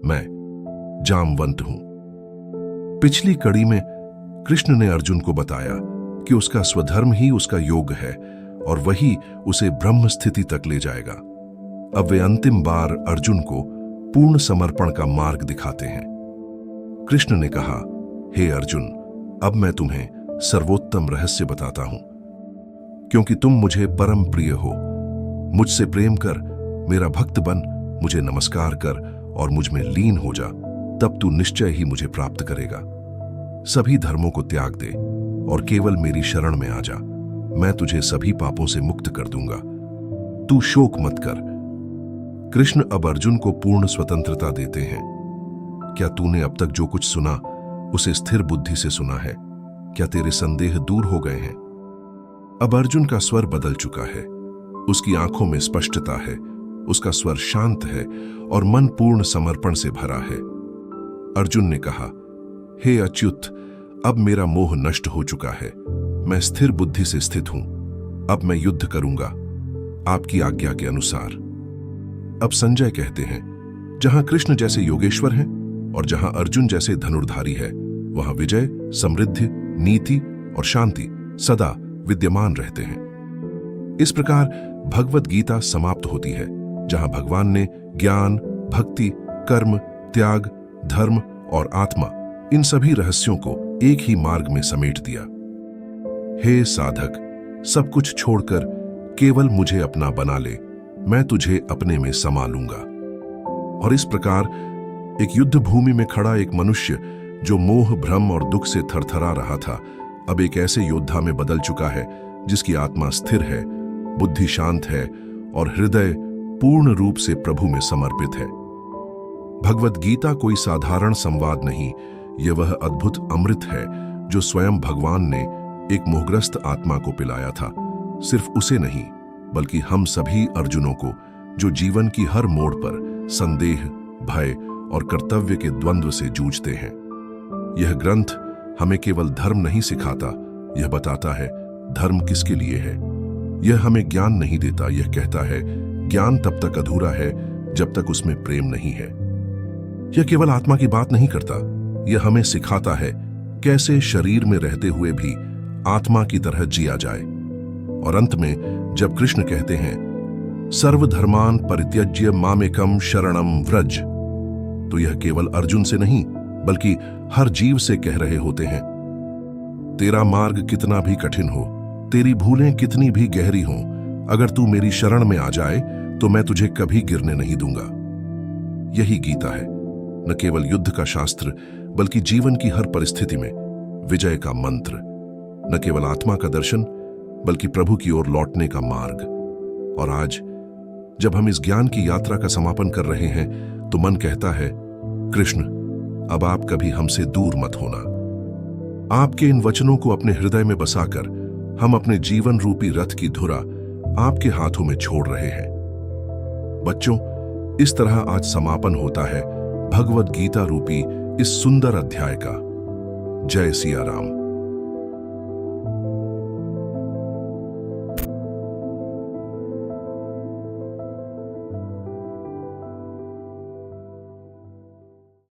मैं जामवंत हूं। पिछली कड़ी में कृष्ण ने अर्जुन को बताया कि उसका स्वधर्म ही उसका योग है और वही उसे ब्रह्म स्थिति तक ले जाएगा। अब वे अंतिम बार अर्जुन को पूर्ण समर्पण का मार्ग दिखाते हैं। कृष्ण ने कहा, हे अर्जुन, अब मैं तुम्हें सर्वोत्तम रहस्य बताता हूं। क्योंकि तुम मुझे परम प्रिय हो, मुझसे प्रेम कर, मेरा भक्त बन, मुझे नमस्कार कर और मुझ में लीन हो जा, तब तू निश्चय ही मुझे प्राप्त करेगा। सभी धर्मों को त्याग दे और केवल मेरी शरण में आ जा। मैं तुझे सभी पापों से मुक्त कर दूंगा। तू शोक मत कर। कृष्ण अब अर्जुन को पूर्ण स्वतंत्रता देते हैं। क्या तूने अब तक जो कुछ सुना उसे स्थिर बुद्धि से सुना है? क्या तेरे संदेह दूर हो गए हैं? अब अर्जुन का स्वर बदल चुका है। उसकी आंखों में स्पष्टता है, उसका स्वर शांत है और मन पूर्ण समर्पण से भरा है। अर्जुन ने कहा, हे अच्युत, अब मेरा मोह नष्ट हो चुका है। मैं स्थिर बुद्धि से स्थित हूं। अब मैं युद्ध करूंगा आपकी आज्ञा के अनुसार। अब संजय कहते हैं, जहां कृष्ण जैसे योगेश्वर हैं और जहां अर्जुन जैसे धनुर्धारी है, वहां विजय, समृद्धि, नीति और शांति सदा विद्यमान रहते हैं। इस प्रकार भगवत गीता समाप्त होती है, जहां भगवान ने ज्ञान, भक्ति, कर्म, त्याग, धर्म और आत्मा, इन सभी रहस्यों को एक ही मार्ग में समेट दिया। हे साधक, सब कुछ छोड़कर केवल मुझे अपना बना ले, मैं तुझे अपने में समा लूंगा। और इस प्रकार एक युद्ध भूमि में खड़ा एक मनुष्य जो मोह, भ्रम और दुख से थरथरा रहा था, अब एक ऐसे योद्धा में बदल चुका है जिसकी आत्मा स्थिर है, बुद्धि शांत है और हृदय पूर्ण रूप से प्रभु में समर्पित है। भगवत गीता कोई साधारण संवाद नहीं, यह वह अद्भुत अमृत है जो स्वयं भगवान ने एक मोहग्रस्त आत्मा को पिलाया था। सिर्फ उसे नहीं, बल्कि हम सभी अर्जुनों को, जो जीवन की हर मोड़ पर संदेह, भय और कर्तव्य के द्वंद्व से जूझते हैं। यह ग्रंथ हमें केवल धर्म नहीं सिखाता, यह बताता है धर्म किसके लिए है। यह हमें ज्ञान नहीं देता, यह कहता है ज्ञान तब तक अधूरा है जब तक उसमें प्रेम नहीं है। यह केवल आत्मा की बात नहीं करता, यह हमें सिखाता है कैसे शरीर में रहते हुए भी आत्मा की तरह जिया जाए। और अंत में जब कृष्ण कहते हैं, सर्वधर्मान परित्यज्य मामेकम शरणम व्रज, तो यह केवल अर्जुन से नहीं, बल्कि हर जीव से कह रहे होते हैं, तेरा मार्ग कितना भी कठिन हो, तेरी भूलें कितनी भी गहरी हों, अगर तू मेरी शरण में आ जाए तो मैं तुझे कभी गिरने नहीं दूंगा। यही गीता है, न केवल युद्ध का शास्त्र, बल्कि जीवन की हर परिस्थिति में विजय का मंत्र। न केवल आत्मा का दर्शन, बल्कि प्रभु की ओर लौटने का मार्ग। और आज जब हम इस ज्ञान की यात्रा का समापन कर रहे हैं, तो मन कहता है, कृष्ण, अब आप कभी हमसे दूर मत होना। आपके इन वचनों को अपने हृदय में बसाकर हम अपने जीवन रूपी रथ की धुरा आपके हाथों में छोड़ रहे हैं। बच्चों, इस तरह आज समापन होता है भगवत गीता रूपी इस सुंदर अध्याय का। जय सिया राम।